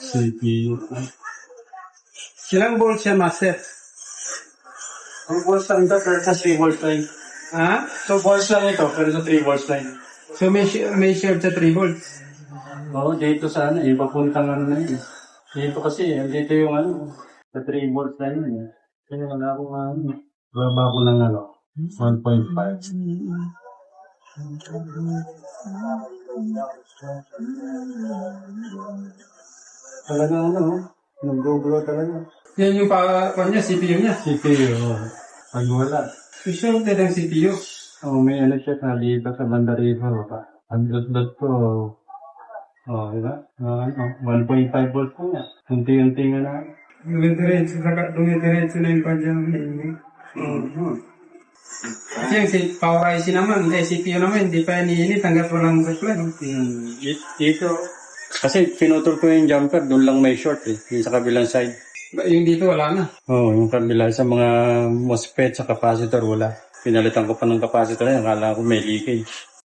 CPU. Ilang volts siya, master? 2 volts lang ito, pero sa 3 volts line. Ha? 2 volts lang ito, pero sa 3 volts line. So may shared sa 3 volts. Oo, dito sa ano, ipapuntang ano na yun. Dito kasi, dito yung ano, sa 3 volts line yun. Kaya wala akong ano. Baba ko ng ano, 1.5. Talaga ano, nag-go-grow talaga. Yan yung niya, CPU niya. CPU, pag wala. So shorted ang CPU. Oh, may ano siya, naliba sa banda rito. Ang dot-dot ko, diba? Ano, 1.5 volts ko nga. Unti-unti nga na. Dumidiretso na yung kanya. Kasi yung power IC naman, CPU naman, hindi pa iniinit hanggat walang supply. Dito, kasi pinutol ko yung jumper, doon lang may short yung sa kabilang side. Yung dito wala na. Yung kabila sa mga MOSFET sa capacitor, wala. Pinalitan ko pa ng capacitor, akala ko may leakage.